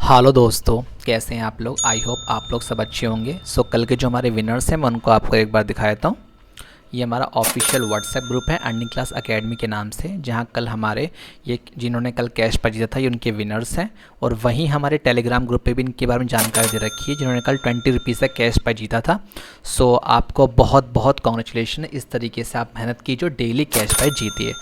Hello दोस्तों, कैसे हैं आप लोग। आई होप आप लोग सब अच्छे होंगे। कल के जो हमारे विनर्स हैं मैं उनको आपको एक बार दिखा देता हूँ। ये हमारा ऑफिशियल व्हाट्सएप ग्रुप है अर्निंग क्लास एकेडमी के नाम से, जहाँ कल हमारे ये जिन्होंने कल कैश पर जीता था ये उनके विनर्स हैं। और वहीं हमारे टेलीग्राम ग्रुप पे भी इनके बारे में जानकारी दे रखी है जिन्होंने कल 20 रुपीज़ का कैश पर जीता था। आपको बहुत बहुत कॉन्ग्रेचुलेशन। इस तरीके से आप मेहनत की जो डेली कैश प्राइज़ जीती है।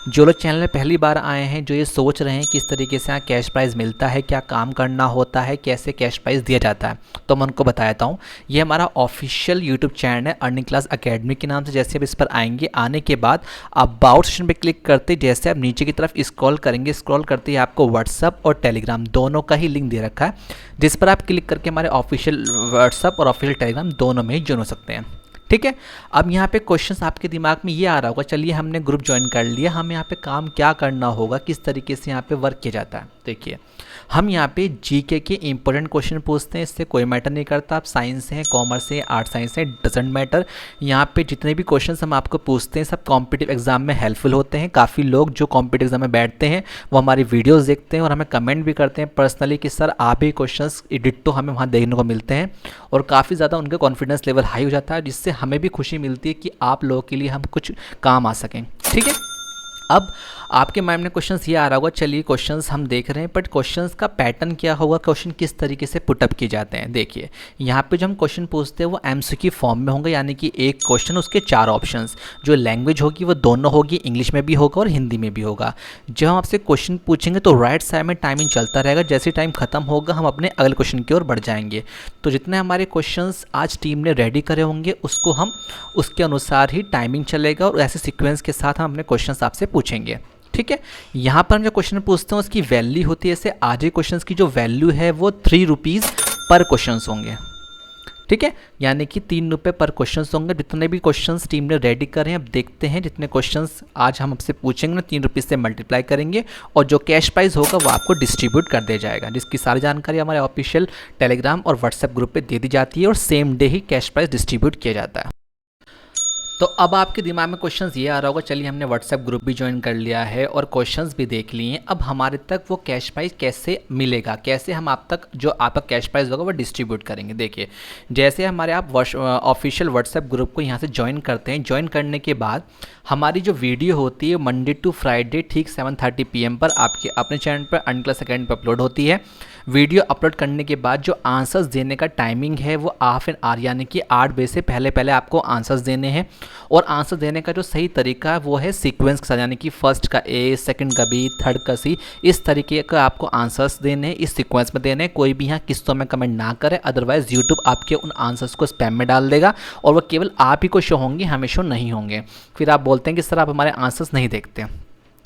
जो लोग चैनल में पहली बार आए हैं, जो ये सोच रहे हैं किस तरीके से यहाँ कैश प्राइज़ मिलता है, क्या काम करना होता है, कैसे कैश प्राइज़ दिया जाता है, तो मैं उनको बताता हूँ। ये हमारा ऑफिशियल यूट्यूब चैनल है अर्निंग क्लास एकेडमी के नाम से। जैसे आप इस पर आएंगे, आने के बाद आप अबाउट सेक्शन पे क्लिक करते जैसे आप नीचे की तरफ स्क्रॉल करेंगे, स्क्रॉल करते ही आपको व्हाट्सअप और टेलीग्राम दोनों का ही लिंक दे रखा है, जिस पर आप क्लिक करके हमारे ऑफिशियल व्हाट्सअप और ऑफिशियल टेलीग्राम दोनों में ही ज्वाइन हो सकते हैं। ठीक है। अब यहाँ पे क्वेश्चंस आपके दिमाग में ये आ रहा होगा, चलिए हमने ग्रुप ज्वाइन कर लिया, हमें यहाँ पे काम क्या करना होगा, किस तरीके से यहाँ पे वर्क किया जाता है। देखिए, हम यहाँ पे जीके के इंपॉर्टेंट क्वेश्चन पूछते हैं, इससे कोई मैटर नहीं करता। आप साइंस हैं, कॉमर्स है, आर्ट साइंस है, डजेंट मैटर। यहाँ पे जितने भी क्वेश्चंस हम आपको पूछते हैं सब कॉम्पिटिटिव एग्जाम में हेल्पफुल होते हैं। काफ़ी लोग जो कॉम्पिटिटिव एग्जाम में बैठते हैं वो हमारी वीडियोस देखते हैं और हमें कमेंट भी करते हैं पर्सनली कि सर आप ही क्वेश्चंस डिट्टो हमें वहाँ देखने को मिलते हैं, और काफ़ी ज़्यादा उनका कॉन्फिडेंस लेवल हाई हो जाता है, जिससे हमें भी खुशी मिलती है कि आप लोगों के लिए हम कुछ काम आ सकें। ठीक है। अब आपके माइंड में क्वेश्चंस ये आ रहा होगा, चलिए क्वेश्चंस हम देख रहे हैं, बट क्वेश्चंस का पैटर्न क्या होगा, क्वेश्चन किस तरीके से पुटअप किए जाते हैं। देखिए, यहाँ पे जो हम क्वेश्चन पूछते हैं वो एमसीक्यू फॉर्म में होंगे, यानी कि एक क्वेश्चन उसके 4 ऑप्शंस। जो लैंग्वेज होगी वो दोनों होगी, इंग्लिश में भी होगा और हिंदी में भी होगा। जब हम आपसे क्वेश्चन पूछेंगे तो राइट साइड में टाइमिंग चलता रहेगा, जैसे टाइम खत्म होगा हम अपने अगले क्वेश्चन की ओर बढ़ जाएंगे। तो जितने हमारे क्वेश्चन आज टीम ने रेडी करे होंगे उसको हम उसके अनुसार ही टाइमिंग चलेगा और ऐसे सिक्वेंस के साथ हम अपने क्वेश्चन आपसे पूछेंगे। ठीक है। यहाँ पर हम जो क्वेश्चन पूछते हैं उसकी वैल्यू होती है, जैसे आज के क्वेश्चन की जो वैल्यू है वो 3 रुपीज़ पर क्वेश्चन होंगे। ठीक है, यानी कि 3 रुपये पर क्वेश्चन होंगे। जितने भी क्वेश्चंस टीम ने रेडी करे हैं, अब देखते हैं जितने क्वेश्चंस आज हम आपसे पूछेंगे ना 3 रुपीज़ से मल्टीप्लाई करेंगे और जो कैश प्राइस होगा वो आपको डिस्ट्रीब्यूट कर दिया जाएगा, जिसकी सारी जानकारी हमारे ऑफिशियल टेलीग्राम और व्हाट्सएप ग्रुप पे दे दी जाती है और सेम डे ही कैश प्राइस डिस्ट्रीब्यूट किया जाता है। तो अब आपके दिमाग में क्वेश्चंस ये आ रहा होगा, चलिए हमने व्हाट्सएप ग्रुप भी ज्वाइन कर लिया है और क्वेश्चंस भी देख लिए हैं, अब हमारे तक वो कैश प्राइस कैसे मिलेगा, कैसे हम आप तक जो आपका कैश प्राइस होगा वो डिस्ट्रीब्यूट करेंगे। देखिए, जैसे हमारे आप ऑफिशियल व्हाट्सएप ग्रुप को यहाँ से ज्वाइन करते हैं, ज्वाइन करने के बाद हमारी जो वीडियो होती है मंडे टू फ्राइडे ठीक 7:30 PM पर आपके अपने चैनल पर अर्निंग क्लास एकेडमी पर अपलोड होती है। वीडियो अपलोड करने के बाद जो आंसर्स देने का टाइमिंग है वो हाफ एन आवर, यानी कि 8 बजे से पहले पहले आपको आंसर्स देने हैं। और आंसर देने का जो सही तरीका है वो है सीक्वेंस के साथ, यानी कि फर्स्ट का ए, सेकंड का बी, थर्ड का सी, इस तरीके का आपको आंसर्स देने हैं, इस सीक्वेंस में देने हैं। कोई भी यहाँ किस्तों में कमेंट ना करे, अदरवाइज यूट्यूब आपके उन आंसर्स को स्पैम में डाल देगा और वो केवल आप ही को शो होंगे, हमें शो नहीं होंगे। फिर आप बोलते हैं कि सर आप हमारे आंसर्स नहीं देखते।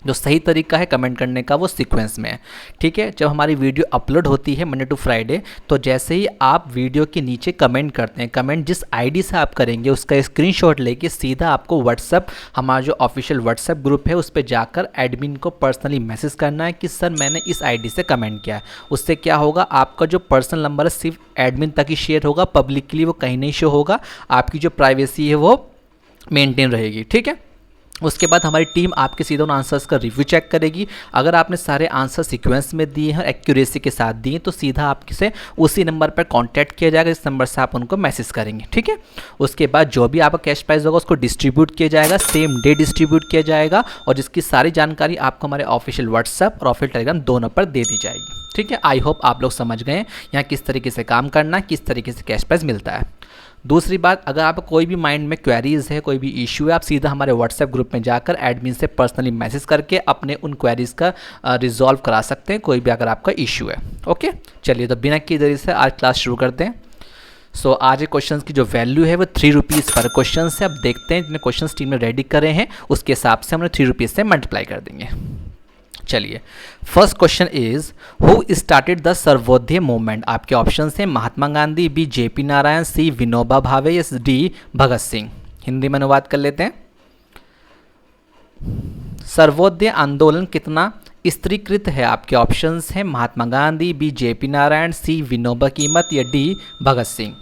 जो सही तरीका है कमेंट करने का वो सीक्वेंस में है। ठीक है। जब हमारी वीडियो अपलोड होती है मंडे टू फ्राइडे, तो जैसे ही आप वीडियो के नीचे कमेंट करते हैं, कमेंट जिस आईडी से आप करेंगे उसका स्क्रीनशॉट लेके सीधा आपको व्हाट्सअप, हमारा जो ऑफिशियल व्हाट्सएप ग्रुप है उस पर जाकर एडमिन को पर्सनली मैसेज करना है कि सर मैंने इस आईडी से कमेंट किया है। उससे क्या होगा, आपका जो पर्सनल नंबर है सिर्फ एडमिन तक ही शेयर होगा, पब्लिकली वो कहीं नहीं शो होगा, आपकी जो प्राइवेसी है वो मेंटेन रहेगी। ठीक है। उसके बाद हमारी टीम आपके सीधे उन आंसर्स का रिव्यू चेक करेगी। अगर आपने सारे आंसर सीक्वेंस में दिए हैं, एक्यूरेसी के साथ दिए, तो सीधा आपसे उसी नंबर पर कांटेक्ट किया जाएगा, इस नंबर से आप उनको मैसेज करेंगे। ठीक है। उसके बाद जो भी आपका कैश प्राइस होगा उसको डिस्ट्रीब्यूट किया जाएगा, सेम डे डिस्ट्रीब्यूट किया जाएगा, और जिसकी सारी जानकारी आपको हमारे ऑफिशियल व्हाट्सएप और ऑफिशियल टेलीग्राम दोनों पर दे दी जाएगी। ठीक है। आई होप आप लोग समझ गए यहाँ किस तरीके से काम करना है, किस तरीके से कैश प्राइस मिलता है। दूसरी बात, अगर आप कोई भी माइंड में क्वेरीज है, कोई भी इशू है, आप सीधा हमारे व्हाट्सएप ग्रुप में जाकर एडमिन से पर्सनली मैसेज करके अपने उन क्वेरीज का रिजॉल्व करा सकते हैं, कोई भी अगर आपका इशू है। ओके, चलिए तो बिना की देरी से आज क्लास शुरू करते हैं। आज के क्वेश्चन की जो वैल्यू है वो 3 रुपीज़ पर क्वेश्चन है। अब देखते हैं जितने क्वेश्चन टीम ने रेडी करे हैं उसके हिसाब से हम 3 रुपीज़ से मल्टीप्लाई कर देंगे। चलिए, first question is who started the Sarvodaya movement. आपके ऑप्शन हैं महात्मा गांधी, बी जेपी नारायण, सी विनोबा भावे, या डी भगत सिंह। हिंदी में अनुवाद कर लेते हैं। सर्वोदय आंदोलन कितना स्त्रीकृत है। आपके ऑप्शंस हैं महात्मा गांधी, बी जेपी नारायण, सी विनोबा कीमत, या D Bhagat Singh.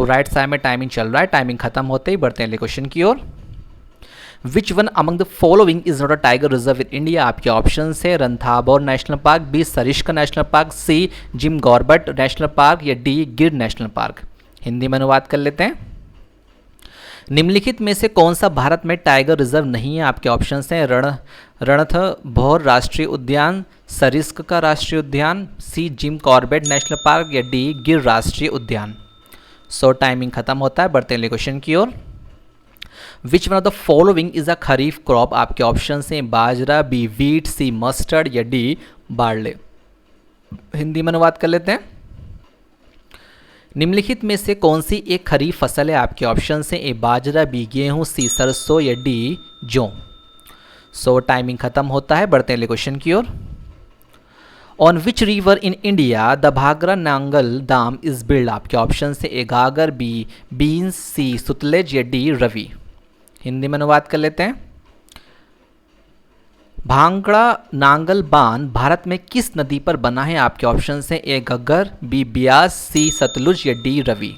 Right side में टाइमिंग चल रहा है, टाइमिंग खत्म होते ही बढ़ते हैं क्वेश्चन की ओर। Which one among the following is not a tiger reserve in India? आपके ऑप्शन है Ranthambore national park, B Sariska national park, C Jim Corbett national park या D Gir national park. Hindi में अनुवाद कर लेते हैं। निम्नलिखित में से कौन सा भारत में टाइगर रिजर्व नहीं है? आपके ऑप्शन हैं रणथंभौर राष्ट्रीय उद्यान, सरिस्का राष्ट्रीय उद्यान, सी जिम कॉर्बेट नेशनल पार्क या डी गिर राष्ट्रीय उद्यान। सो टाइमिंग खत्म होता है, बढ़ते हैं क्वेश्चन की ओर। Which one of the following is a kharif crop? आपके ऑप्शन हैं bajra, B wheat, C mustard या डी बार्ले। हिंदी में अनुवाद कर लेते हैं। निम्नलिखित में से कौन सी एक खरीफ फसल है? आपके ऑप्शन हैं ए बाजरा, बी गेहूं, सी सरसों या डी जौ। सो टाइमिंग खत्म होता है, बढ़ते हैं क्वेश्चन की ओर। On which river in India the Bhakra Nangal dam is build? आपके ऑप्शन से A Ghaghara, B Beas, C Sutlej या डी रवि। हिंदी में अनुवाद कर लेते हैं। भांगड़ा नांगल बांध भारत में किस नदी पर बना है? आपके ऑप्शन हैं ए घग्गर, बी ब्यास, सी सतलुज या डी रवि।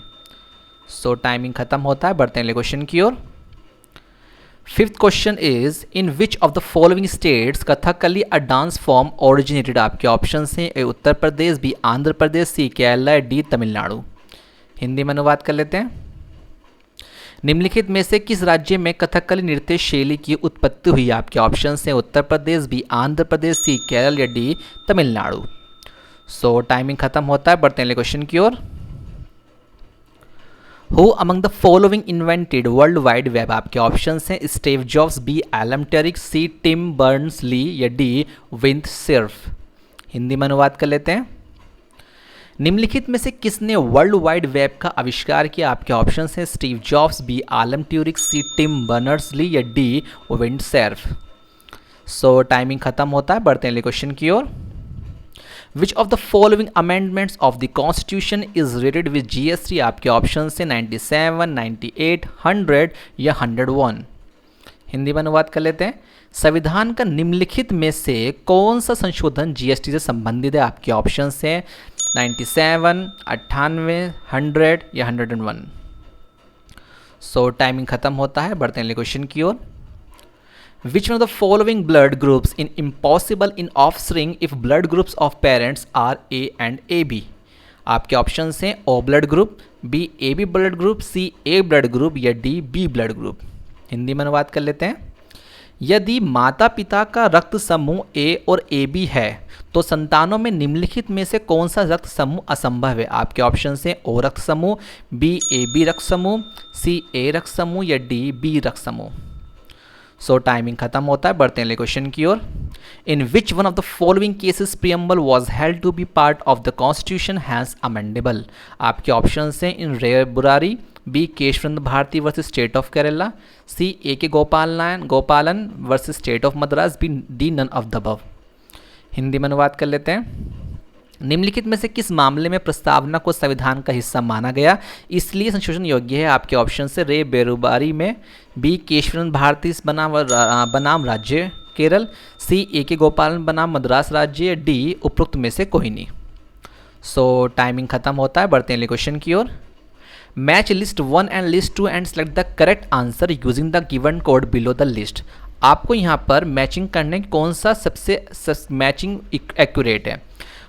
सो टाइमिंग खत्म होता है, बढ़ते हैं क्वेश्चन की ओर। Fifth question is in which of the following states Kathakali a dance form originated? आपके ऑप्शन हैं A Uttar Pradesh, B Andhra Pradesh, C Kerala, D Tamil Nadu. Hindi में अनुवाद कर लेते हैं। निम्नलिखित में से किस राज्य में कथकली नृत्य शैली की उत्पत्ति हुई? आपके ऑप्शन हैं उत्तर प्रदेश, बी आंध्र प्रदेश, सी केरल या डी तमिलनाडु। सो टाइमिंग खत्म होता है, बढ़ते हैं क्वेश्चन की ओर। Who among the following invented world wide web? आपके ऑप्शन हैं Steve Jobs, B Alan Turing, C Tim Berners Lee या डी विंड सर्फ। हिंदी में अनुवाद कर लेते हैं। निम्नलिखित में से किसने वर्ल्ड वाइड वेब का आविष्कार किया? आपके ऑप्शन हैं Steve Jobs, B Alan Turing, C Tim Berners Lee या D Vint Cerf. So timing खत्म होता है, बढ़ते हैं क्वेश्चन की ओर। Which of the following amendments of the constitution is rated with GS3? आपके ऑप्शन हैं 97, 98, 100 या 101। हिंदी में अनुवाद कर लेते हैं। संविधान का निम्नलिखित में से कौन सा संशोधन GST से संबंधित है? आपके ऑप्शन हैं 97, 98, 100 या 101। सो टाइमिंग खत्म होता है, बढ़ते हैं क्वेश्चन की ओर। Which one of the following blood groups is impossible in offspring if blood groups of parents are A and AB? आपके ऑप्शन हैं O blood group, B AB blood group, C A blood group या D B blood group. Hindi में अनुवाद कर लेते हैं। यदि माता पिता का रक्त समूह A और AB है तो संतानों में निम्नलिखित में से कौन सा रक्त समूह असंभव है? आपके ऑप्शन हैं O रक्त समूह, B AB रक्त समूह, C A रक्त समूह या D B रक्त समूह। सो टाइमिंग खत्म होता है, बढ़ते हैं क्वेश्चन की ओर। In which one of the following cases preamble was held to be part of the constitution has amendable? आपके ऑप्शन हैं in re Berubari, B Kesavananda Bharati versus state of Kerala, C A K Gopalan versus state of Madras, B D none of the above. Hindi में अनुवाद कर लेते हैं। निम्नलिखित में से किस मामले में प्रस्तावना को संविधान का हिस्सा माना गया, इसलिए संशोधन योग्य है? आपके ऑप्शन से रे बेरुबारी में, बी केशवचंद्र भारती बनाम राज्य केरल, सी ए के गोपालन बनाम मद्रास राज्य, डी उपरोक्त में से कोई नहीं। सो टाइमिंग खत्म होता है, बढ़ते हैं क्वेश्चन की ओर। Match list 1 and list 2 and select the correct answer using the given code below the list. आपको यहाँ पर मैचिंग करने कौन सा सबसे मैचिंग एक्यूरेट है।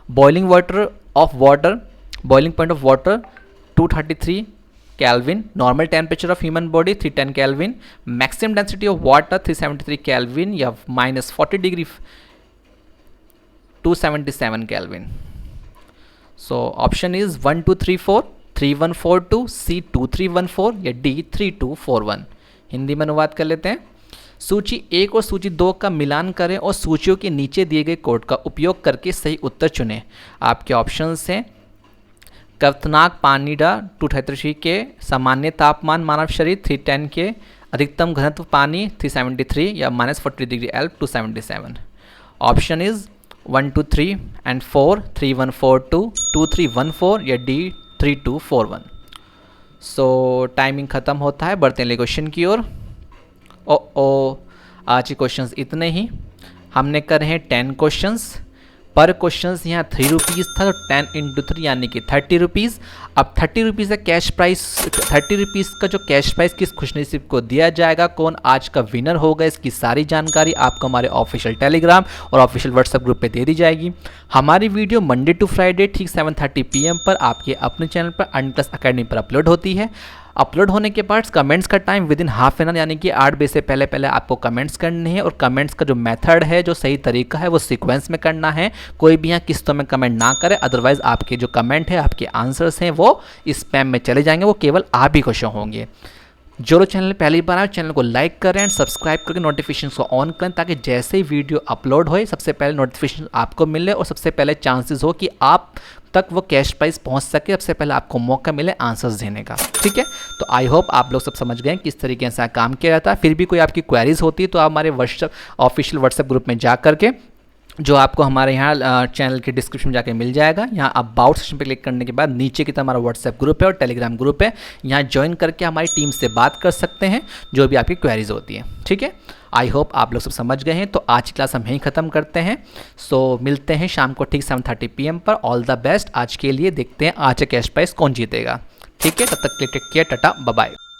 Boiling point of water 233 kelvin, normal temperature of human body 310 kelvin, maximum density of water 373 kelvin या -40 degree 277 kelvin. So option is 1 2 3 4 3142, C 2314 या D 3241। हिंदी में अनुवाद कर लेते हैं। सूची 1 और सूची 2 का मिलान करें और सूचियों के नीचे दिए गए कोड का उपयोग करके सही उत्तर चुनें। आपके ऑप्शंस हैं कवथनाक पानीडा 233 के, सामान्य तापमान मानव शरीर 310 के, अधिकतम घनत्व पानी 373 या -40 degree L 277। Option is 1 2 3 and 4 3142 2314 या D 3241। सो टाइमिंग ख़त्म होता है, बढ़ते हैं क्वेश्चन की ओर। आज के क्वेश्चंस इतने ही। हमने करे हैं 10 क्वेश्चंस। पर क्वेश्चन यहाँ 3 रुपीज़ था, तो 10 इंटू 3 यानी कि 30 रुपीज़। अब 30 रुपीज़ का कैश प्राइस, 30 रुपीज़ का जो कैश प्राइस किस खुशनसीब को दिया जाएगा, कौन आज का विनर होगा, इसकी सारी जानकारी आपको हमारे ऑफिशियल टेलीग्राम और ऑफिशियल व्हाट्सएप ग्रुप पे दे दी जाएगी। हमारी वीडियो मंडे टू फ्राइडे ठीक 7:30 PM पर आपके अपने चैनल पर अर्निंग क्लास अकेडमी पर अपलोड होती है। अपलोड होने के बाद कमेंट्स का time with in half an hour यानी कि 8 बजे से पहले पहले आपको कमेंट्स करने हैं, और कमेंट्स का जो मेथड है, जो सही तरीका है, वो सीक्वेंस में करना है। कोई भी यहाँ किस्तों में कमेंट ना करे, अदरवाइज आपके जो कमेंट है, आपके आंसर्स हैं, वो स्पैम में चले जाएंगे, वो केवल आप ही को शो होंगे। जो लोग चैनल पहली बार आए चैनल को लाइक करें एंड सब्सक्राइब करके नोटिफिकेशन को ऑन करें, ताकि जैसे ही वीडियो अपलोड होए सबसे पहले नोटिफिकेशन आपको मिले और सबसे पहले चांसेस हो कि आप तक वो कैश प्राइस पहुंच सके, सबसे पहले आपको मौका मिले आंसर्स देने का। ठीक है, तो आई होप आप लोग सब समझ गए किस तरीके से काम किया जाता है। फिर भी कोई आपकी क्वेरीज होती है तो आप हमारे व्हाट्सएप ऑफिशियल व्हाट्सएप ग्रुप में जा करके, जो आपको हमारे यहाँ चैनल के डिस्क्रिप्शन में जाके मिल जाएगा, यहाँ अबाउट सेक्शन पे क्लिक करने के बाद नीचे की तरफ हमारा व्हाट्सएप ग्रुप है और टेलीग्राम ग्रुप है, यहाँ ज्वाइन करके हमारी टीम से बात कर सकते हैं जो भी आपकी क्वेरीज होती है। ठीक है, आई होप आप लोग सब समझ गए हैं। तो आज की क्लास हम यहीं ख़त्म करते हैं। सो मिलते हैं शाम को ठीक 7:30 PM पर। ऑल द बेस्ट आज के लिए। देखते हैं आज कैश प्राइस कौन जीतेगा। ठीक है, तब तक के लिए take care, tata, bye bye.